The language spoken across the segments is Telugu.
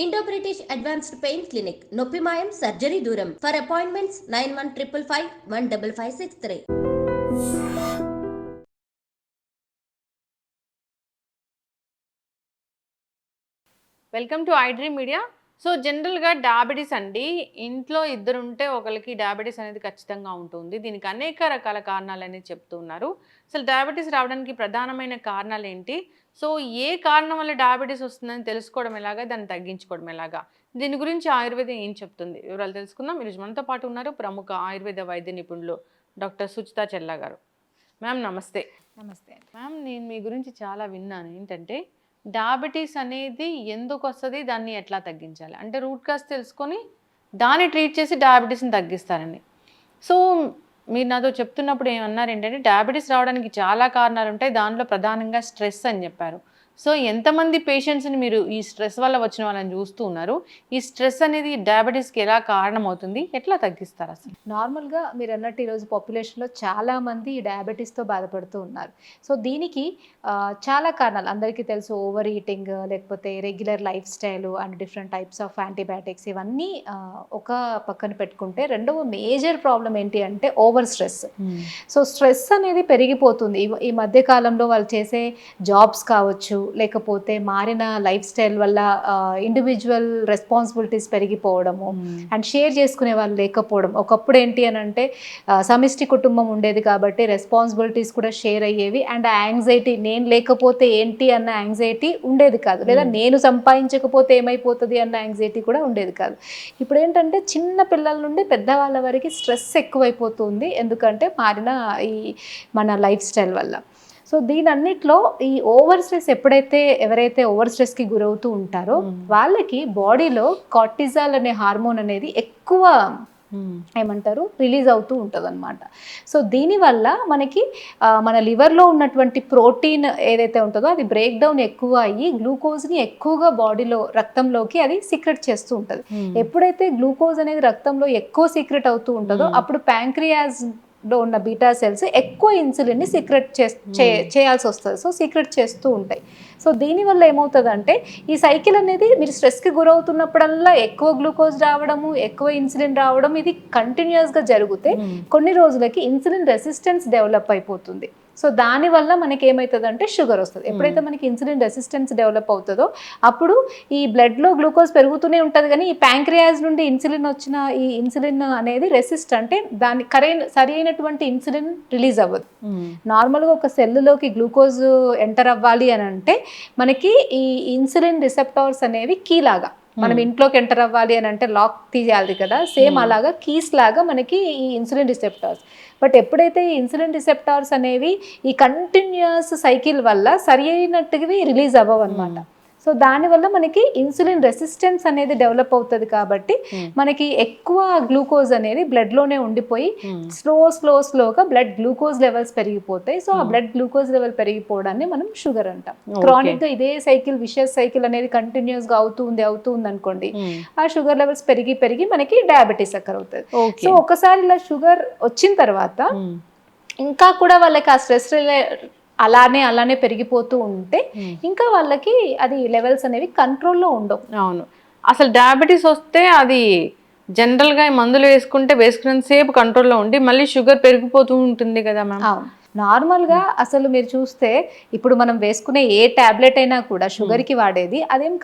Indo British advanced pain clinic నొప్పి మాయం సర్జరీ దూరం for appointments 9155515563. Welcome to iDream media. So జనరల్గా డయాబెటీస్ అండి, ఇంట్లో ఇద్దరు ఉంటే ఒకరికి డయాబెటీస్ అనేది ఖచ్చితంగా ఉంటుంది. దీనికి అనేక రకాల కారణాలు అనేది చెప్తూ ఉన్నారు. అసలు డయాబెటీస్ రావడానికి ప్రధానమైన కారణాలు ఏంటి, సో ఏ కారణం వల్ల డయాబెటీస్ వస్తుందని తెలుసుకోవడం ఎలాగా, దాన్ని తగ్గించుకోవడం ఎలాగా, దీని గురించి ఆయుర్వేదం ఏం చెప్తుంది, వివరాలు తెలుసుకుందాం. ఈరోజు మనతో పాటు ఉన్నారు ప్రముఖ ఆయుర్వేద వైద్య నిపుణులు డాక్టర్ సుచితా చెల్లా గారు. మ్యామ్ నమస్తే. నమస్తే. మ్యామ్, నేను మీ గురించి చాలా విన్నాను. ఏంటంటే డయాబెటీస్ అనేది ఎందుకు వస్తుంది, దాన్ని ఎట్లా తగ్గించాలి అంటే రూట్ కాజ్ తెలుసుకొని దాన్ని ట్రీట్ చేసి డయాబెటీస్ని తగ్గిస్తారని. సో మీరు నాతో చెప్తున్నప్పుడు ఏమన్నారు ఏంటంటే డయాబెటీస్ రావడానికి చాలా కారణాలు ఉంటాయి, దానిలో ప్రధానంగా స్ట్రెస్ అని చెప్పారు. సో ఎంతమంది పేషెంట్స్ని మీరు ఈ స్ట్రెస్ వల్ల వచ్చిన వాళ్ళని చూస్తూ ఉన్నారు? ఈ స్ట్రెస్ అనేది డయాబెటీస్కి ఎలా కారణమవుతుంది, ఎట్లా తగ్గిస్తారు అసలు? నార్మల్గా మీరు అన్నట్టు ఈరోజు పాపులేషన్లో చాలామంది ఈ డయాబెటీస్తో బాధపడుతూ ఉన్నారు. సో దీనికి చాలా కారణాలు అందరికీ తెలుసు. ఓవర్ ఈటింగ్, లేకపోతే regular life style and different types of antibiotics, ఇవన్నీ ఒక పక్కన పెట్టుకుంటే రెండవ మేజర్ ప్రాబ్లం ఏంటి అంటే ఓవర్ స్ట్రెస్. సో స్ట్రెస్ అనేది పెరిగిపోతుంది. ఈ మధ్య కాలంలో వాళ్ళు చేసే జాబ్స్ కావచ్చు, లేకపోతే మారిన లైఫ్ స్టైల్ వల్ల ఇండివిజువల్ రెస్పాన్సిబిలిటీస్ పెరిగిపోవడము అండ్ షేర్ చేసుకునే వాళ్ళు లేకపోవడం. ఒకప్పుడు ఏంటి అని అంటే సమిష్టి కుటుంబం ఉండేది కాబట్టి రెస్పాన్సిబిలిటీస్ కూడా షేర్ అయ్యేవి అండ్ ఆ యాంగ్జైటీ, నేను లేకపోతే ఏంటి అన్న యాంగ్జైటీ ఉండేది కాదు, లేదా నేను సంపాదించకపోతే ఏమైపోతుంది అన్న యాంగ్జైటీ కూడా ఉండేది కాదు. ఇప్పుడు ఏంటంటే చిన్న పిల్లల నుండి పెద్దవాళ్ళ వరకు స్ట్రెస్ ఎక్కువైపోతుంది, ఎందుకంటే మారిన ఈ మన లైఫ్ స్టైల్ వల్ల. సో దీని అన్నిట్లో ఈ ఓవర్ స్ట్రెస్ ఎవరైతే ఓవర్ స్ట్రెస్కి గురవుతూ ఉంటారో వాళ్ళకి బాడీలో కార్టిజాల్ అనే హార్మోన్ అనేది ఎక్కువ ఏమంటారు రిలీజ్ అవుతూ ఉంటుంది అనమాట. సో దీనివల్ల మనకి మన లివర్లో ఉన్నటువంటి ప్రోటీన్ ఏదైతే ఉంటుందో అది బ్రేక్ డౌన్ ఎక్కువ అయ్యి గ్లూకోజ్ని ఎక్కువగా బాడీలో రక్తంలోకి అది సీక్రెట్ చేస్తూ ఉంటుంది. ఎప్పుడైతే గ్లూకోజ్ అనేది రక్తంలో ఎక్కువ సీక్రెట్ అవుతూ ఉంటుందో అప్పుడు ప్యాంక్రియాస్ లో ఉన్న బీటా సెల్స్ ఎక్కువ ఇన్సులిన్ని సీక్రెట్ చేయాల్సి వస్తుంది. సో సీక్రెట్ చేస్తూ ఉంటాయి. సో దీనివల్ల ఏమవుతుందంటే ఈ సైకిల్ అనేది మీరు స్ట్రెస్కి గురవుతున్నప్పుడల్లా ఎక్కువ గ్లూకోజ్ రావడము, ఎక్కువ ఇన్సులిన్ రావడం, ఇది కంటిన్యూస్గా జరిగితే కొన్ని రోజులకి ఇన్సులిన్ రెసిస్టెన్స్ డెవలప్ అయిపోతుంది. సో దానివల్ల మనకి ఏమవుతుందంటే షుగర్ వస్తుంది. ఎప్పుడైతే మనకి ఇన్సులిన్ రెసిస్టెన్స్ డెవలప్ అవుతుందో అప్పుడు ఈ బ్లడ్లో గ్లూకోజ్ పెరుగుతూనే ఉంటుంది, కానీ ఈ ప్యాంక్రియాస్ నుండి ఈ ఇన్సులిన్ అనేది రెసిస్ట్, అంటే దాని సరి అయినటువంటి ఇన్సులిన్ రిలీజ్ అవ్వదు. నార్మల్గా ఒక సెల్లులోకి గ్లూకోజ్ ఎంటర్ అవ్వాలి అని అంటే మనకి ఈ ఇన్సులిన్ రిసెప్టార్స్ అనేవి కీ లాగా, మనం ఇంట్లోకి ఎంటర్ అవ్వాలి అని అంటే లాక్ తీయాలి కదా, సేమ్ అలాగా కీస్ లాగా మనకి ఈ ఇన్సులిన్ రిసెప్టార్స్. బట్ ఎప్పుడైతే ఈ ఇన్సులిన్ రిసెప్టార్స్ అనేవి ఈ కంటిన్యూస్ సైకిల్ వల్ల సరి అయినట్టుగా రిలీజ్ అవ్వవు అనమాట. సో దానివల్ల మనకి ఇన్సులిన్ రెసిస్టెన్స్ అనేది డెవలప్ అవుతుంది. కాబట్టి మనకి ఎక్కువ గ్లూకోజ్ అనేది బ్లడ్లోనే ఉండిపోయి స్లోగా బ్లడ్ గ్లూకోజ్ లెవెల్స్ పెరిగిపోతాయి. సో ఆ బ్లడ్ గ్లూకోజ్ లెవెల్ పెరిగిపోవడాన్ని మనం షుగర్ అంటాం. క్రానిక్గా ఇదే సైకిల్, విషయస్ సైకిల్ అనేది కంటిన్యూస్గా అవుతుంది అనుకోండి, ఆ షుగర్ లెవెల్స్ పెరిగి మనకి డయాబెటీస్ అక్కర్ అవుతుంది. సో ఒకసారి ఇలా షుగర్ వచ్చిన తర్వాత ఇంకా కూడా వాళ్ళకి ఆ స్ట్రెస్ అలానే పెరిగిపోతూ ఉంటే ఇంకా వాళ్ళకి అది లెవెల్స్ అనేవి కంట్రోల్లో ఉండవు. అవును, అసలు డయాబెటీస్ వస్తే అది జనరల్గా మందులు వేసుకున్నంతసేపు కంట్రోల్లో ఉండి మళ్ళీ షుగర్ పెరిగిపోతూ ఉంటుంది కదా మ్యామ్. అవును, నార్మల్గా అసలు మీరు చూస్తే ఇప్పుడు మనం వేసుకునే ఏ టాబ్లెట్ అయినా కూడా షుగర్కి వాడేది అదేం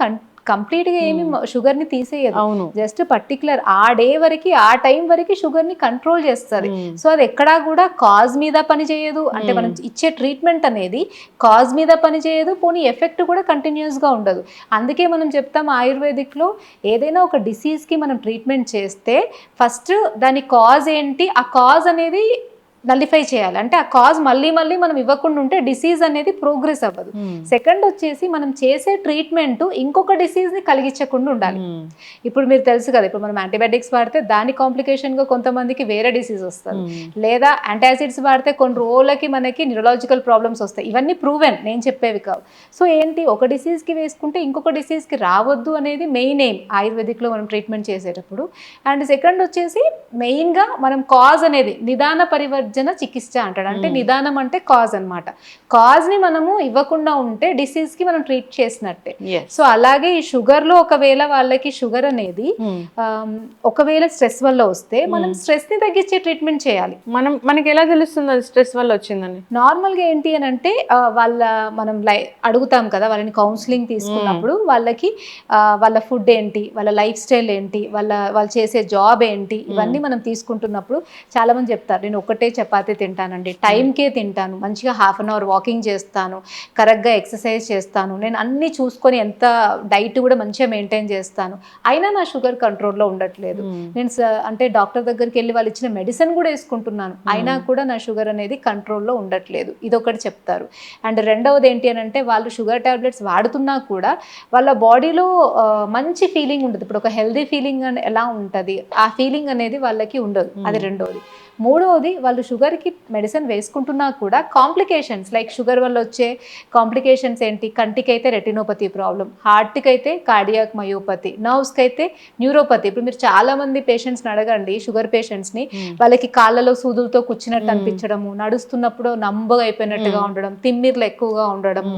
కంప్లీట్గా ఏమి షుగర్ని తీసేయదు. జస్ట్ పర్టికులర్ ఆ డే వరకు, ఆ టైం వరకు షుగర్ని కంట్రోల్ చేస్తుంది. సో అది ఎక్కడా కూడా కాజ్ మీద పని చేయదు, అంటే మనం ఇచ్చే ట్రీట్మెంట్ అనేది కాజ్ మీద పని చేయదు, పోనీ ఎఫెక్ట్ కూడా కంటిన్యూస్గా ఉండదు. అందుకే మనం చెప్తాం ఆయుర్వేదిక్లో ఏదైనా ఒక డిసీజ్కి మనం ట్రీట్మెంట్ చేస్తే ఫస్ట్ దాని కాజ్ ఏంటి, ఆ కాజ్ అనేది నలిఫై చేయాలి. అంటే ఆ కాజ్ మళ్ళీ మనం ఇవ్వకుండా ఉంటే డిసీజ్ అనేది ప్రోగ్రెస్ అవ్వదు. సెకండ్ వచ్చేసి మనం చేసే ట్రీట్మెంట్ ఇంకొక డిసీజ్ని కలిగించకుండా ఉండాలి. ఇప్పుడు మీరు తెలుసు కదా, ఇప్పుడు మనం యాంటీబయాటిక్స్ వాడితే దాని కాంప్లికేషన్గా కొంతమందికి వేరే డిసీజ్ వస్తుంది, లేదా యాంటాసిడ్స్ వాడితే కొన్ని రోజులకి మనకి న్యూరలాజికల్ ప్రాబ్లమ్స్ వస్తాయి. ఇవన్నీ ప్రూవెన్, నేను చెప్పేవి కావు. సో ఏంటి, ఒక డిసీజ్కి వేసుకుంటే ఇంకొక డిసీజ్కి రావద్దు అనేది మెయిన్ ఎయిమ్ ఆయుర్వేదిక్లో మనం ట్రీట్మెంట్ చేసేటప్పుడు. అండ్ సెకండ్ వచ్చేసి మెయిన్గా మనం కాజ్ అనేది నిదాన నిర్లజ్జన చికిత్స అంటాడు. అంటే నిదానం అంటే కాజ్ అనమాట. కాజ్ని మనము ఇవ్వకుండా ఉంటే డిసీజ్కి మనం ట్రీట్ చేసినట్టే. సో అలాగే ఈ షుగర్లో ఒకవేళ వాళ్ళకి షుగర్ అనేది ఒకవేళ స్ట్రెస్ వల్ల వస్తే మనం స్ట్రెస్ని తగ్గించే ట్రీట్మెంట్ చేయాలి. మనకి ఎలా తెలుస్తుంది అది స్ట్రెస్ వల్ల వచ్చిందని? నార్మల్గా ఏంటి అని అంటే మనం అడుగుతాం కదా వాళ్ళని కౌన్సిలింగ్ తీసుకున్నప్పుడు వాళ్ళకి వాళ్ళ ఫుడ్ ఏంటి, వాళ్ళ లైఫ్ స్టైల్ ఏంటి, వాళ్ళు చేసే జాబ్ ఏంటి, ఇవన్నీ మనం తీసుకుంటున్నప్పుడు చాలా మంది చెప్తారు నేను ఒకటే చపాతీ తింటానండి, టైంకే తింటాను, మంచిగా హాఫ్ అన్ అవర్ వాకింగ్ చేస్తాను, కరెక్ట్గా ఎక్సర్సైజ్ చేస్తాను, నేను అన్నీ చూసుకొని ఎంత డైట్ కూడా మంచిగా మెయింటైన్ చేస్తాను, అయినా నా షుగర్ కంట్రోల్లో ఉండట్లేదు. నేను అంటే డాక్టర్ దగ్గరికి వెళ్ళి వాళ్ళు ఇచ్చిన మెడిసిన్ కూడా వేసుకుంటున్నాను, అయినా కూడా నా షుగర్ అనేది కంట్రోల్లో ఉండట్లేదు, ఇదొకటి చెప్తారు. అండ్ రెండవది ఏంటి అని అంటే వాళ్ళు షుగర్ టాబ్లెట్స్ వాడుతున్నా కూడా వాళ్ళ బాడీలో మంచి ఫీలింగ్ ఉండదు. ఇప్పుడు ఒక హెల్దీ ఫీలింగ్ ఎలా ఉంటుంది, ఆ ఫీలింగ్ అనేది వాళ్ళకి ఉండదు. అది రెండవది. మూడవది వాళ్ళు షుగర్కి మెడిసిన్ వేసుకుంటున్నా కూడా కాంప్లికేషన్స్ లైక్ షుగర్ వల్ల వచ్చే కాంప్లికేషన్స్ ఏంటి, కంటికి అయితే రెటినోపతి ప్రాబ్లం, హార్ట్కి అయితే కార్డియాక్ మయోపతి, నర్వ్స్కి అయితే న్యూరోపతి. ఇప్పుడు మీరు చాలా మంది పేషెంట్స్ని అడగండి, షుగర్ పేషెంట్స్ని, వాళ్ళకి కాళ్ళలో సూదులతో కూర్చున్నట్టు అనిపించడము, నడుస్తున్నప్పుడు నంబగా అయిపోయినట్టుగా ఉండడం, తిమ్మిర్లు ఎక్కువగా ఉండడము,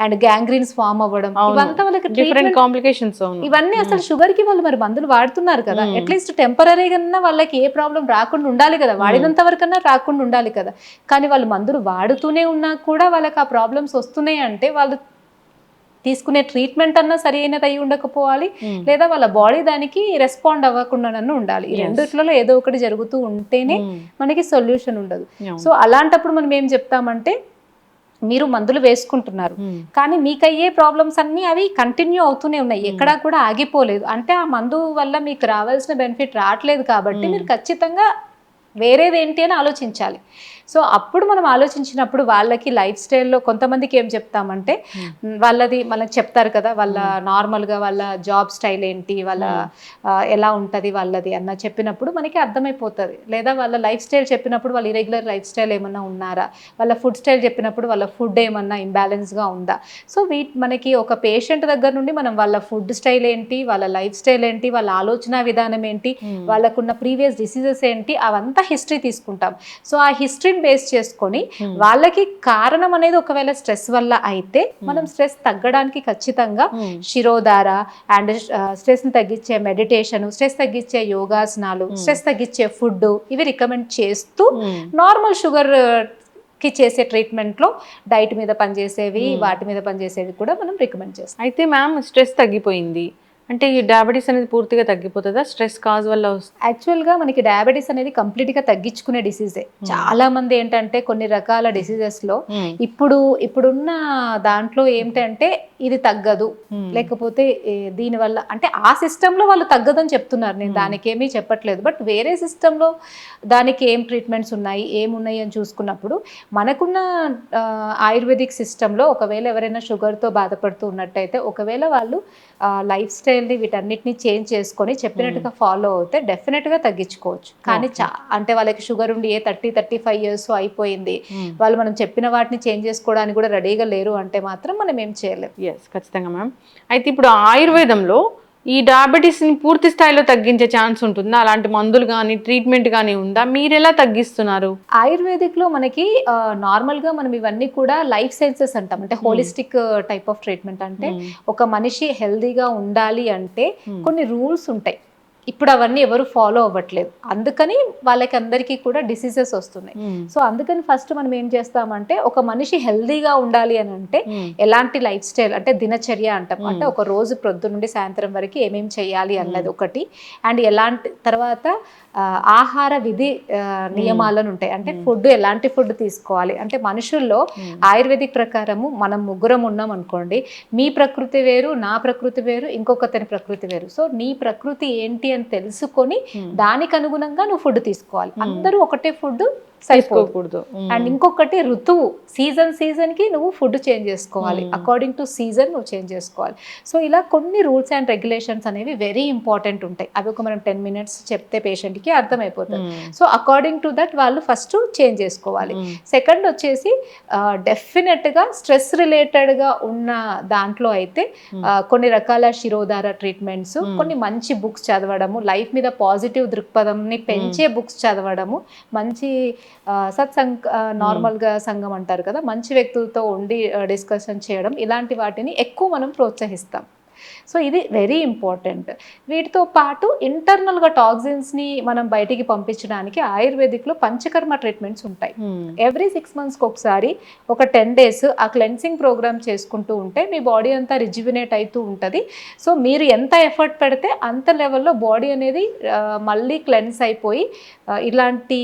అండ్ గ్యాంగ్రీన్స్ ఫామ్ అవ్వడం, ఇవంతా వాళ్ళకి డిఫరెంట్ కాంప్లికేషన్స్. ఇవన్నీ అసలు షుగర్ కి వాళ్ళు మరి మందులు వాడుతున్నారు కదా, అట్లీస్ట్ టెంపరీగా వాళ్ళకి ఏ ప్రాబ్లం రాకుండా ఉండాలి కదా, వాడినంత వరకన్నా రాకుండా ఉండాలి కదా. కానీ వాళ్ళు మందులు వాడుతూనే ఉన్నా కూడా వాళ్ళకి ఆ ప్రాబ్లమ్స్ వస్తున్నాయి అంటే వాళ్ళు తీసుకునే ట్రీట్మెంట్ అన్నా సరి అయినది అయి ఉండకపోవాలి, లేదా వాళ్ళ బాడీ దానికి రెస్పాండ్ అవ్వకుండానన్నా ఉండాలి. ఈ రెండిట్లలో ఏదో ఒకటి జరుగుతూ ఉంటేనే మనకి సొల్యూషన్ ఉండదు. సో అలాంటప్పుడు మనం ఏం చెప్తామంటే మీరు మందులు వేసుకుంటున్నారు కానీ మీకు అయ్యే ప్రాబ్లమ్స్ అన్నీ అవి కంటిన్యూ అవుతూనే ఉన్నాయి, ఎక్కడా కూడా ఆగిపోలేదు. అంటే ఆ మందు వల్ల మీకు రావాల్సిన బెనిఫిట్ రావట్లేదు కాబట్టి మీరు ఖచ్చితంగా వేరేది ఏంటి అని ఆలోచించాలి. సో అప్పుడు మనం ఆలోచించినప్పుడు వాళ్ళకి లైఫ్ స్టైల్లో కొంతమందికి ఏం చెప్తామంటే వాళ్ళది మనకు చెప్తారు కదా, వాళ్ళ నార్మల్గా వాళ్ళ జాబ్ స్టైల్ ఏంటి, వాళ్ళ ఎలా ఉంటుంది వాళ్ళది అన్న చెప్పినప్పుడు మనకి అర్థమైపోతుంది. లేదా వాళ్ళ లైఫ్ స్టైల్ చెప్పినప్పుడు వాళ్ళ ఇరెగ్యులర్ లైఫ్ స్టైల్ ఏమన్నా ఉన్నారా, వాళ్ళ ఫుడ్ స్టైల్ చెప్పినప్పుడు వాళ్ళ ఫుడ్ ఏమన్నా ఇంబ్యాలెన్స్గా ఉందా. సో మనకి ఒక పేషెంట్ దగ్గర నుండి మనం వాళ్ళ ఫుడ్ స్టైల్ ఏంటి, వాళ్ళ లైఫ్ స్టైల్ ఏంటి, వాళ్ళ ఆలోచన విధానం ఏంటి, వాళ్ళకున్న ప్రీవియస్ డిసీజెస్ ఏంటి, అవంతా హిస్టరీ తీసుకుంటాం. సో ఆ హిస్టరీని బేస్ చేసుకొని వాళ్ళకి కారణం అనేది ఒకవేళ స్ట్రెస్ వల్ల అయితే మనం స్ట్రెస్ తగ్గడానికి ఖచ్చితంగా శిరోధార అండ్ స్ట్రెస్ ని తగ్గించే మెడిటేషన్, స్ట్రెస్ తగ్గించే యోగాసనాలు, స్ట్రెస్ తగ్గించే ఫుడ్, ఇవి రికమెండ్ చేస్తూ నార్మల్ షుగర్ కి చేసే ట్రీట్మెంట్లో డైట్ మీద పనిచేసేవి, వాటి మీద పనిచేసేవి కూడా మనం రికమెండ్ చేస్తాం. అయితే మ్యామ్ స్ట్రెస్ తగ్గిపోయింది అంటే ఈ డయాబెటీస్ అనేది పూర్తిగా తగ్గిపోతుందా స్ట్రెస్ కాజ్ వల్ల? యాక్చువల్గా మనకి డయాబెటీస్ అనేది కంప్లీట్గా తగ్గించుకునే డిసీజే. చాలా మంది ఏంటంటే కొన్ని రకాల డిసీజెస్లో ఇప్పుడున్న దాంట్లో ఏంటంటే ఇది తగ్గదు, లేకపోతే దీనివల్ల అంటే ఆ సిస్టంలో వాళ్ళు తగ్గదని చెప్తున్నారు, నేను దానికి ఏమీ చెప్పట్లేదు. బట్ వేరే సిస్టంలో దానికి ఏం ట్రీట్మెంట్స్ ఉన్నాయి, ఏమున్నాయి అని చూసుకున్నప్పుడు మనకున్న ఆయుర్వేదిక్ సిస్టంలో ఒకవేళ ఎవరైనా షుగర్తో బాధపడుతూ ఉన్నట్టయితే ఒకవేళ వాళ్ళు లైఫ్ స్టైల్ని వీటన్నిటిని చేంజ్ చేసుకొని చెప్పినట్టుగా ఫాలో అవుతే డెఫినెట్గా తగ్గించుకోవచ్చు. కానీ అంటే వాళ్ళకి షుగర్ ఉండి 35 years అయిపోయింది, వాళ్ళు మనం చెప్పిన వాటిని చేంజ్ చేసుకోవడానికి కూడా రెడీగా లేరు అంటే మాత్రం మనం ఏం చేయలేము. ఎస్, ఖచ్చితంగా మ్యామ్. అయితే ఇప్పుడు ఆయుర్వేదంలో ఈ డయాబెటీస్ని పూర్తి స్థాయిలో తగ్గించే ఛాన్స్ ఉంటుందా? అలాంటి మందులు కానీ ట్రీట్మెంట్ కానీ ఉందా? మీరు ఎలా తగ్గిస్తున్నారు? ఆయుర్వేదిక్లో మనకి నార్మల్గా మనం ఇవన్నీ కూడా లైఫ్ సైన్సెస్ అంటాం, అంటే హోలిస్టిక్ టైప్ ఆఫ్ ట్రీట్మెంట్. అంటే ఒక మనిషి హెల్దీగా ఉండాలి అంటే కొన్ని రూల్స్ ఉంటాయి. ఇప్పుడు అవన్నీ ఎవరు ఫాలో అవ్వట్లేదు, అందుకని వాళ్ళకి అందరికీ కూడా డిసీజెస్ వస్తున్నాయి. సో అందుకని ఫస్ట్ మనం ఏం చేస్తామంటే ఒక మనిషి హెల్దీగా ఉండాలి అని అంటే ఎలాంటి లైఫ్ స్టైల్ అంటే దినచర్య అంటాం, అంటే ఒక రోజు ప్రొద్దు నుండి సాయంత్రం వరకు ఏమేమి చేయాలి అన్నది ఒకటి. అండ్ ఎలాంటి తర్వాత ఆహార విధి నియమాలను ఉంటాయి, అంటే ఫుడ్ ఎలాంటి ఫుడ్ తీసుకోవాలి. అంటే మనుషుల్లో ఆయుర్వేదిక్ ప్రకారము మనం ముగ్గురం ఉన్నాం అనుకోండి, మీ ప్రకృతి వేరు, నా ప్రకృతి వేరు, ఇంకొకతని ప్రకృతి వేరు. సో నీ ప్రకృతి ఏంటి అని తెలుసుకొని దానికి అనుగుణంగా నువ్వు ఫుడ్ తీసుకోవాలి. అందరూ ఒకటే ఫుడ్ సరిపోకూడదు. అండ్ ఇంకొకటి ఋతువు, సీజన్ కి నువ్వు ఫుడ్ చేంజ్ చేసుకోవాలి, అకార్డింగ్ టు సీజన్ నువ్వు చేంజ్ చేసుకోవాలి. సో ఇలా కొన్ని రూల్స్ అండ్ రెగ్యులేషన్స్ అనేవి వెరీ ఇంపార్టెంట్ ఉంటాయి. అవి ఒక మనం 10 minutes చెప్తే పేషెంట్కి అర్థమైపోతుంది. సో అకార్డింగ్ టు దట్ వాళ్ళు ఫస్ట్ చేంజ్ చేసుకోవాలి. సెకండ్ వచ్చేసి డెఫినెట్గా స్ట్రెస్ రిలేటెడ్గా ఉన్న దాంట్లో అయితే కొన్ని రకాల శిరోధార ట్రీట్మెంట్స్, కొన్ని మంచి బుక్స్ చదవడము, లైఫ్ మీద పాజిటివ్ దృక్పథంని పెంచే బుక్స్ చదవడము, మంచి సత్సంగ్ నార్మల్గా సంఘం అంటారు కదా, మంచి వ్యక్తులతో ఉండి డిస్కషన్ చేయడం, ఇలాంటి వాటిని ఎక్కువ మనం ప్రోత్సహిస్తాం. సో ఇది వెరీ ఇంపార్టెంట్. వీటితో పాటు ఇంటర్నల్గా టాక్సిన్స్ని మనం బయటికి పంపించడానికి ఆయుర్వేదిక్లో పంచకర్మ ట్రీట్మెంట్స్ ఉంటాయి. ఎవ్రీ 6 monthsకి ఒకసారి ఒక 10 days ఆ క్లెన్సింగ్ ప్రోగ్రామ్ చేసుకుంటూ ఉంటే మీ బాడీ అంతా రిజ్యువినేట్ అవుతూ ఉంటుంది. సో మీరు ఎంత ఎఫర్ట్ పెడితే అంత లెవెల్లో బాడీ అనేది మళ్ళీ క్లెన్స్ అయిపోయి ఇలాంటి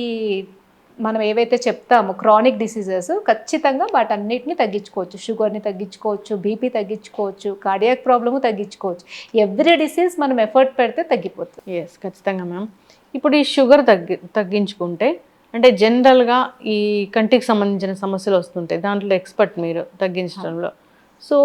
మనం ఏవైతే చెప్తామో క్రానిక్ డిసీజెస్ ఖచ్చితంగా వాటన్నిటిని తగ్గించుకోవచ్చు. షుగర్ని తగ్గించుకోవచ్చు, బీపీ తగ్గించుకోవచ్చు, కార్డియాక్ ప్రాబ్లము తగ్గించుకోవచ్చు. ఎవ్రీ డిసీజ్ మనం ఎఫర్ట్ పెడితే తగ్గిపోతుంది. ఎస్, ఖచ్చితంగా మ్యామ్. ఇప్పుడు ఈ షుగర్ తగ్గించుకుంటే అంటే జనరల్గా ఈ కంటికి సంబంధించిన సమస్యలు వస్తుంటాయి, దాంట్లో ఎక్స్పర్ట్ మీరు తగ్గించడంలో. సో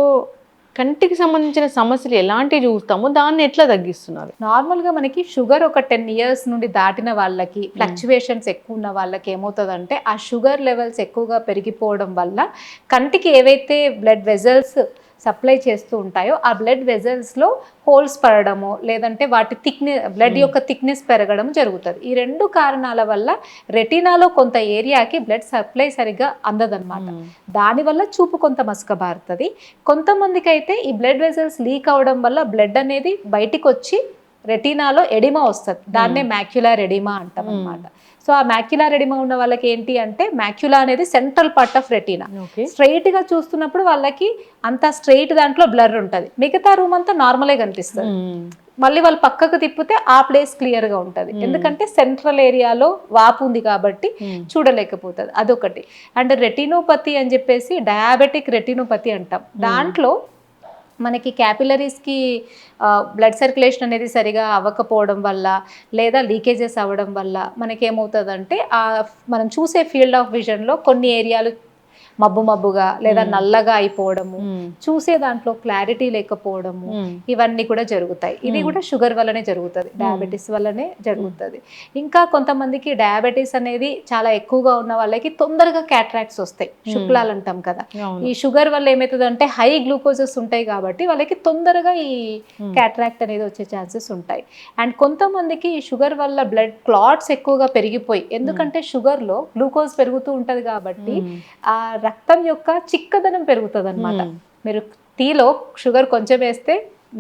కంటికి సంబంధించిన సమస్యలు ఎలాంటివి చూస్తామో దాన్ని ఎట్లా తగ్గిస్తున్నారు? నార్మల్గా మనకి షుగర్ ఒక 10 years నుండి దాటిన వాళ్ళకి, ఫ్లక్చువేషన్స్ ఎక్కువ ఉన్న వాళ్ళకి ఏమవుతుందంటే ఆ షుగర్ లెవెల్స్ ఎక్కువగా పెరిగిపోవడం వల్ల కంటికి ఏవైతే బ్లడ్ వెజల్స్ సప్లై చేస్తూ ఉంటాయో ఆ బ్లడ్ వెజల్స్లో హోల్స్ పడడము, లేదంటే వాటి బ్లడ్ యొక్క థిక్నెస్ పెరగడం జరుగుతుంది. ఈ 2 కారణాల వల్ల రెటీనాలో కొంత ఏరియాకి బ్లడ్ సప్లై సరిగ్గా అందదన్నమాట. దానివల్ల చూపు కొంత మసకబారుతుంది. కొంతమందికి అయితే ఈ బ్లడ్ వెజల్స్ లీక్ అవడం వల్ల బ్లడ్ అనేది బయటికి వచ్చి రెటీనాలో ఎడిమా వస్తుంది. దాన్నే మ్యాక్యులార్ ఎడిమా అంటాం అన్నమాట. సో ఆ మ్యాక్యులార్ ఎడిమా ఉన్న వాళ్ళకి ఏంటి అంటే మ్యాక్యులా అనేది సెంట్రల్ పార్ట్ ఆఫ్ రెటీనా. స్ట్రైట్గా చూస్తున్నప్పుడు వాళ్ళకి అంతా స్ట్రైట్ దాంట్లో బ్లర్ ఉంటుంది, మిగతా రూమ్ అంతా నార్మలే కనిపిస్తుంది. మళ్ళీ వాళ్ళు పక్కకు తిప్పితే ఆ ప్లేస్ క్లియర్గా ఉంటుంది, ఎందుకంటే సెంట్రల్ ఏరియాలో వాపు ఉంది కాబట్టి చూడలేకపోతుంది. అదొకటి. అండ్ రెటినోపతి అని చెప్పేసి డయాబెటిక్ రెటినోపతి అంటాం. దాంట్లో మనకి క్యాపిలరీస్కి బ్లడ్ సర్క్యులేషన్ అనేది సరిగా అవ్వకపోవడం వల్ల లేదా లీకేజెస్ అవ్వడం వల్ల మనకేమవుతుందంటే మనం చూసే ఫీల్డ్ ఆఫ్ విజన్లో కొన్ని ఏరియాలు మబ్బుగా లేదా నల్లగా అయిపోవడము, చూసే దాంట్లో క్లారిటీ లేకపోవడము, ఇవన్నీ కూడా జరుగుతాయి. ఇది కూడా షుగర్ వల్లనే జరుగుతుంది, డయాబెటీస్ వల్లనే జరుగుతుంది. ఇంకా కొంతమందికి డయాబెటీస్ అనేది చాలా ఎక్కువగా ఉన్న వాళ్ళకి తొందరగా క్యాట్రాక్ట్స్ వస్తాయి, శుక్లాలు అంటాం కదా. ఈ షుగర్ వల్ల ఏమవుతుందంటే హై గ్లూకోజెస్ ఉంటాయి కాబట్టి వాళ్ళకి తొందరగా ఈ క్యాట్రాక్ట్ అనేది వచ్చే ఛాన్సెస్ ఉంటాయి. అండ్ కొంతమందికి ఈ షుగర్ వల్ల బ్లడ్ క్లాట్స్ ఎక్కువగా పెరిగిపోయి, ఎందుకంటే షుగర్లో గ్లూకోజ్ పెరుగుతూ ఉంటుంది కాబట్టి ఆ రక్తం యొక్క చిక్కదనం పెరుగుతుంది అనమాట. మీరు టీలో షుగర్ కొంచెం వేస్తే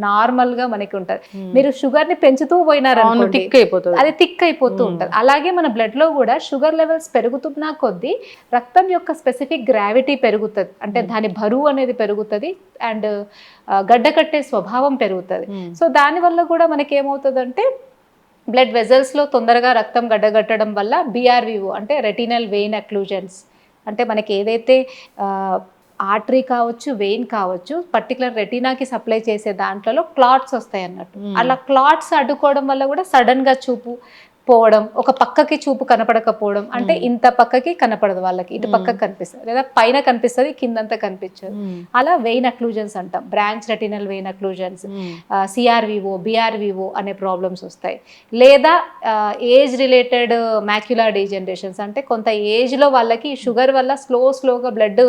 నార్మల్ గా మనకి ఉంటది, మీరు షుగర్ ని పెంచుతూ పోయినారనుకోండి అది థిక్ అయిపోతూ ఉంటది. అలాగే మన బ్లడ్ లో కూడా షుగర్ లెవెల్స్ పెరుగుతున్నా కొద్దీ రక్తం యొక్క స్పెసిఫిక్ గ్రావిటీ పెరుగుతుంది, అంటే దాని బరువు అనేది పెరుగుతుంది అండ్ గడ్డ కట్టే స్వభావం పెరుగుతుంది. సో దానివల్ల కూడా మనకి ఏమవుతుందంటే బ్లడ్ వెజల్స్ లో తొందరగా రక్తం గడ్డగట్టడం వల్ల BRVO అంటే రెటినల్ వెయిన్ అక్లూజన్స్, అంటే మనకి ఏదైతే ఆర్టరీ కావచ్చు, వెయిన్ కావచ్చు, పర్టికులర్ రెటీనాకి సప్లై చేసే దాంట్లో క్లాట్స్ వస్తాయి అన్నట్టు. అలా క్లాట్స్ అడ్డుకోవడం వల్ల కూడా సడన్గా చూపు పోవడం, ఒక పక్కకి చూపు కనపడకపోవడం, అంటే ఇంత పక్కకి కనపడదు వాళ్ళకి, ఇటు పక్కకి కనిపిస్తుంది లేదా పైన కనిపిస్తుంది కిందంతా కనిపించదు. అలా వెయిన్ అక్లూజన్స్ అంటాం, branch retinal vein occlusions, CRVO, BRVO అనే ప్రాబ్లమ్స్ వస్తాయి. లేదా ఏజ్ రిలేటెడ్ మ్యాక్యులార్ డీజనరేషన్స్, అంటే కొంత ఏజ్లో వాళ్ళకి షుగర్ వల్ల స్లోగా బ్లడ్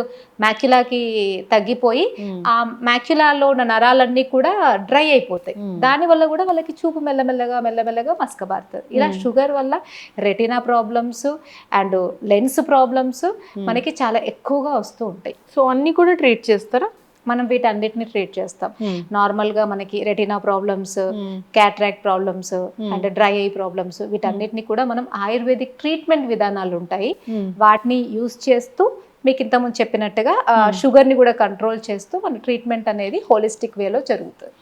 మ్యాక్యులాకి తగ్గిపోయి ఆ మ్యాక్యులాలో ఉన్న నరాలన్నీ కూడా డ్రై అయిపోతాయి. దానివల్ల కూడా వాళ్ళకి చూపు మెల్లమెల్లగా మసకబారుతుంది. ఇలా షుగర్ వల్ల retina problems and lens problems మనకి చాలా ఎక్కువగా వస్తూ ఉంటాయి. సో అన్ని కూడా ట్రీట్ చేస్తారా? మనం వీటన్నిటిని ట్రీట్ చేస్తాం. నార్మల్గా మనకి retina problems, cataract problems and dry eye problems, వీటన్నిటిని కూడా మనం ఆయుర్వేదిక్ ట్రీట్మెంట్ విధానాలు ఉంటాయి, వాటిని యూస్ చేస్తూ మీకు ఇంతకుముందు చెప్పినట్టుగా షుగర్ని కూడా కంట్రోల్ చేస్తూ మన ట్రీట్మెంట్ అనేది హోలిస్టిక్ వేలో జరుగుతుంది.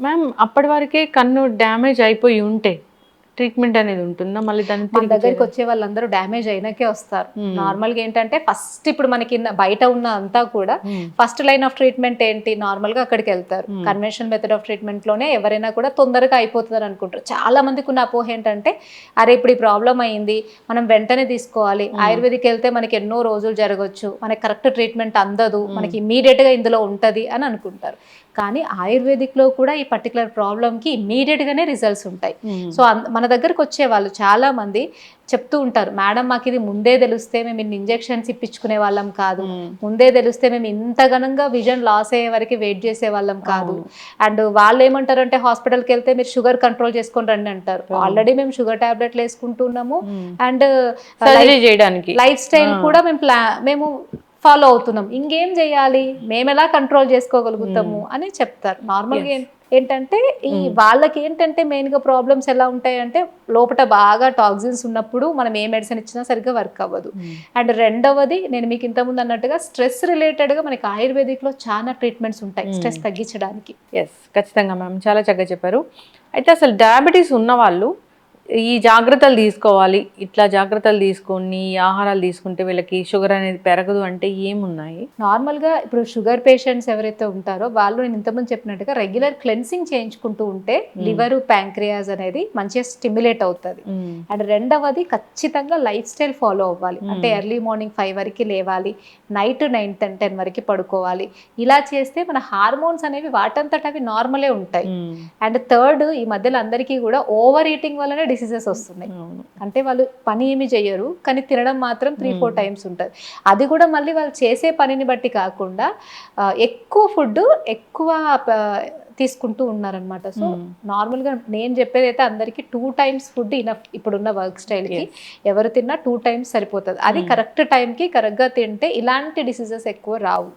మ్యామ్, అప్పటి వరకే కన్ను డ్యామేజ్ అయిపోయి ఉంటే ట్రీట్మెంట్ అనేది ఉంటుందా? మళ్ళీ దాని దగ్గరికి వచ్చే వాళ్ళందరూ డ్యామేజ్ అయినాకే వస్తారు. నార్మల్గా ఏంటంటే ఫస్ట్ ఇప్పుడు మనకి బయట ఉన్న అంతా కూడా ఫస్ట్ లైన్ ఆఫ్ ట్రీట్మెంట్ ఏంటి, నార్మల్గా అక్కడికి వెళ్తారు. కన్వెన్షనల్ మెథడ్ ఆఫ్ ట్రీట్మెంట్ లోనే ఎవరైనా కూడా తొందరగా అయిపోతుంది అనుకుంటారు. చాలా మందికి ఉన్న అపోహ ఏంటంటే అరే ఇప్పుడు ఈ ప్రాబ్లం అయింది మనం వెంటనే తీసుకోవాలి, ఆయుర్వేదిక్ వెళ్తే మనకి ఎన్నో రోజులు జరగవచ్చు, మనకి కరెక్ట్ ట్రీట్మెంట్ అందదు, మనకి ఇమీడియట్ గా ఇందులో ఉంటది అని అనుకుంటారు. కానీ ఆయుర్వేదిక్లో కూడా ఈ పర్టికులర్ ప్రాబ్లమ్కి ఇమ్మీడియట్గానే రిజల్ట్స్ ఉంటాయి. సో మన దగ్గరకు వచ్చే వాళ్ళు చాలామంది చెప్తూ ఉంటారు, మేడం మాకు ఇది ముందే తెలిస్తే మేము ఇన్ని ఇంజెక్షన్స్ ఇప్పించుకునే వాళ్ళం కాదు, ముందే తెలిస్తే మేము ఇంత ఘనంగా విజన్ లాస్ అయ్యే వరకు వెయిట్ చేసే వాళ్ళం కాదు. అండ్ వాళ్ళు ఏమంటారంటే హాస్పిటల్కి వెళ్తే మీరు షుగర్ కంట్రోల్ చేసుకొని రండి అంటారు. ఆల్రెడీ మేము షుగర్ టాబ్లెట్లు వేసుకుంటున్నాము అండ్ చేయడానికి లైఫ్ స్టైల్ కూడా మేము ఫాలో అవుతున్నాం, ఇంకేం చేయాలి, మేము ఎలా కంట్రోల్ చేసుకోగలుగుతాము అని చెప్తారు. నార్మల్గా ఏంటంటే ఈ వాళ్ళకి ఏంటంటే మెయిన్గా ప్రాబ్లమ్స్ ఎలా ఉంటాయంటే లోపల బాగా టాక్సిన్స్ ఉన్నప్పుడు మనం ఏ మెడిసిన్ ఇచ్చినా సరిగ్గా వర్క్ అవ్వదు. అండ్ రెండవది నేను మీకు ఇంతకుముందు అన్నట్టుగా స్ట్రెస్ రిలేటెడ్గా మనకి ఆయుర్వేదిక్లో చాలా ట్రీట్మెంట్స్ ఉంటాయి స్ట్రెస్ తగ్గించడానికి. ఎస్, ఖచ్చితంగా మ్యామ్, చాలా చక్కగా చెప్పారు. అయితే అసలు డయాబెటీస్ ఉన్న వాళ్ళు ఈ జాగ్రత్తలు తీసుకోవాలి, ఇట్లా జాగ్రత్తలు తీసుకొని ఆహారాలు తీసుకుంటే వీళ్ళకి షుగర్ అనేది పెరగదు అంటే ఏమున్నాయి? నార్మల్గా ఇప్పుడు షుగర్ పేషెంట్స్ ఎవరైతే ఉంటారో వాళ్ళు నేను ఇంతకుముందు చెప్పినట్టుగా రెగ్యులర్ క్లెన్సింగ్ చేయించుకుంటూ ఉంటే లివర్ ప్యాంక్రియాస్ అనేది మంచిగా స్టిమ్యులేట్ అవుతుంది. అండ్ రెండవది ఖచ్చితంగా లైఫ్ స్టైల్ ఫాలో అవ్వాలి. అంటే ఎర్లీ మార్నింగ్ 5 వరకు లేవాలి, నైట్ 9-10 వరకు పడుకోవాలి. ఇలా చేస్తే మన హార్మోన్స్ అనేవి వాటంతట అవి నార్మలే ఉంటాయి. అండ్ థర్డ్, ఈ మధ్యలో అందరికీ కూడా ఓవర్ ఈటింగ్ వల్లనే డిసీజెస్ వస్తున్నాయి. అంటే వాళ్ళు పని ఏమి చేయరు కానీ తినడం మాత్రం 3-4 టైమ్స్ ఉంటుంది. అది కూడా మళ్ళీ వాళ్ళు చేసే పనిని బట్టి కాకుండా ఎక్కువ ఫుడ్ ఎక్కువ తీసుకుంటూ ఉన్నారనమాట. సో నార్మల్గా నేను చెప్పేది అయితే అందరికీ 2 టైమ్స్ ఫుడ్ ఇనఫ్. ఇప్పుడున్న వర్క్ స్టైల్కి ఎవరు తిన్నా 2 టైమ్స్ సరిపోతుంది. అది కరెక్ట్ టైంకి కరెక్ట్గా తింటే ఇలాంటి డిసీజెస్ ఎక్కువ రావు.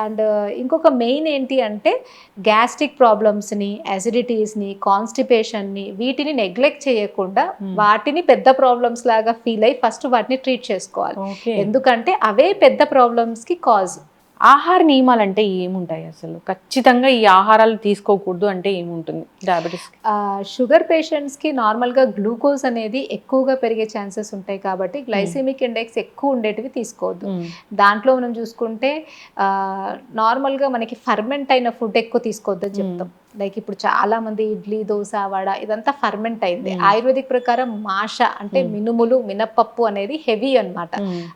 అండ్ ఇంకొక మెయిన్ ఏంటి అంటే గ్యాస్ట్రిక్ ప్రాబ్లమ్స్ని, అసిడిటీస్ని, కాన్స్టిపేషన్ని వీటిని నెగ్లెక్ట్ చేయకుండా వాటిని పెద్ద ప్రాబ్లమ్స్ లాగా ఫీల్ అయ్యి ఫస్ట్ వాటిని ట్రీట్ చేసుకోవాలి. ఎందుకంటే అవే పెద్ద ప్రాబ్లమ్స్కి కాజ్. ఆహార నియమాలు అంటే ఏముంటాయి అసలు? ఖచ్చితంగా ఈ ఆహారాలు తీసుకోకూడదు అంటే ఏముంటుంది డయాబెటీస్? షుగర్ పేషెంట్స్కి నార్మల్గా గ్లూకోజ్ అనేది ఎక్కువగా పెరిగే ఛాన్సెస్ ఉంటాయి కాబట్టి గ్లైసెమిక్ ఇండెక్స్ ఎక్కువ ఉండేటివి తీసుకోవద్దు. దాంట్లో మనం చూసుకుంటే నార్మల్గా మనకి ఫర్మెంట్ అయిన ఫుడ్ ఎక్కువ తీసుకోవద్దు అని చెప్తాం. లైక్ ఇప్పుడు చాలా మంది ఇడ్లీ, దోశ, వడ ఇదంతా ఫర్మెంట్ అయింది. ఆయుర్వేదిక్ ప్రకారం మాష అంటే మినుములు, మినపప్పు అనేది హెవీ అన్నమాట.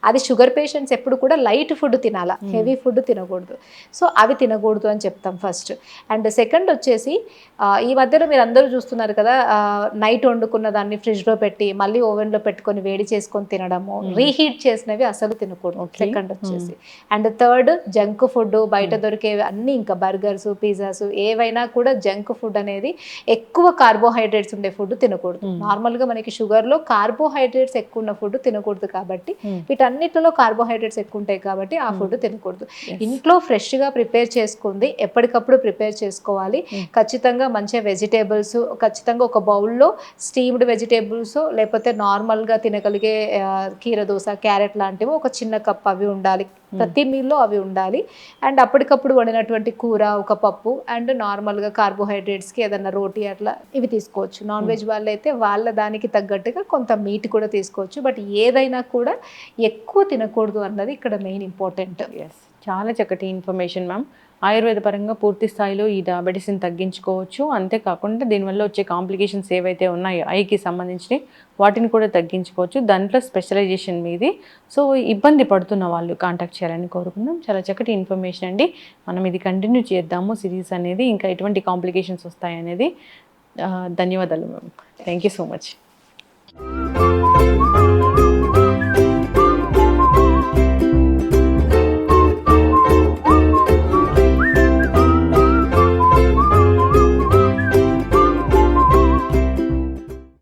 అది షుగర్ పేషెంట్స్ ఎప్పుడు కూడా లైట్ ఫుడ్ తినాలా, హెవీ ఫుడ్ తినకూడదు. సో అవి తినకూడదు అని చెప్తాం ఫస్ట్. అండ్ సెకండ్ వచ్చేసి ఈ మధ్యలో మీరు అందరూ చూస్తున్నారు కదా, నైట్ వండుకున్న దాన్ని ఫ్రిడ్జ్లో పెట్టి మళ్ళీ ఓవెన్లో పెట్టుకొని వేడి చేసుకొని తినడము, రీహీట్ చేసినవి అసలు తినకూడదు సెకండ్ వచ్చేసి. అండ్ థర్డ్, జంక్ ఫుడ్ బయట దొరికేవి అన్నీ, ఇంకా బర్గర్స్, పిజ్జాస్ ఏవైనా కూడా జంక్ ఫుడ్ అనేది ఎక్కువ కార్బోహైడ్రేట్స్ ఉండే ఫుడ్ తినకూడదు. నార్మల్గా మనకి షుగర్లో కార్బోహైడ్రేట్స్ ఎక్కువ ఉన్న ఫుడ్ తినకూడదు కాబట్టి వీటన్నిటిలో కార్బోహైడ్రేట్స్ ఎక్కువ ఉంటాయి కాబట్టి ఆ ఫుడ్ తినకూడదు. ఇంట్లో ఫ్రెష్గా ప్రిపేర్ చేసుకుంది ఎప్పటికప్పుడు ప్రిపేర్ చేసుకోవాలి. ఖచ్చితంగా మంచిగా వెజిటేబుల్స్, ఖచ్చితంగా ఒక బౌల్లో స్టీమ్డ్ వెజిటేబుల్స్ లేకపోతే నార్మల్గా తినగలిగే కీర దోస, క్యారెట్ లాంటివి ఒక చిన్న కప్ అవి ఉండాలి. ప్రతి మీల్లో అవి ఉండాలి. అండ్ అప్పటికప్పుడు వండినటువంటి కూర, ఒక పప్పు, అండ్ నార్మల్గా కార్బోహైడ్రేట్స్కి ఏదన్నా రోటీ అట్లా ఇవి తీసుకోవచ్చు. నాన్ వెజ్ వాళ్ళు అయితే వాళ్ళ దానికి తగ్గట్టుగా కొంత మీట్ కూడా తీసుకోవచ్చు. బట్ ఏదైనా కూడా ఎక్కువ తినకూడదు అన్నది ఇక్కడ మెయిన్ ఇంపార్టెంట్. ఎస్, చాలా చక్కటి ఇన్ఫర్మేషన్ మ్యామ్. ఆయుర్వేద పరంగా పూర్తి స్థాయిలో ఈ డయాబెటీస్ని తగ్గించుకోవచ్చు. అంతేకాకుండా దీనివల్ల వచ్చే కాంప్లికేషన్స్ ఏవైతే ఉన్నాయో ఐకి సంబంధించి వాటిని కూడా తగ్గించుకోవచ్చు. దాంట్లో స్పెషలైజేషన్ మీది. సో ఇబ్బంది పడుతున్న వాళ్ళు కాంటాక్ట్ చేయాలని కోరుకుందాం. చాలా చక్కటి ఇన్ఫర్మేషన్ అండి. మనం ఇది కంటిన్యూ చేద్దాము సిరీస్ అనేది, ఇంకా ఎటువంటి కాంప్లికేషన్స్ వస్తాయనేది. ధన్యవాదాలు ma'am. Thank you so much.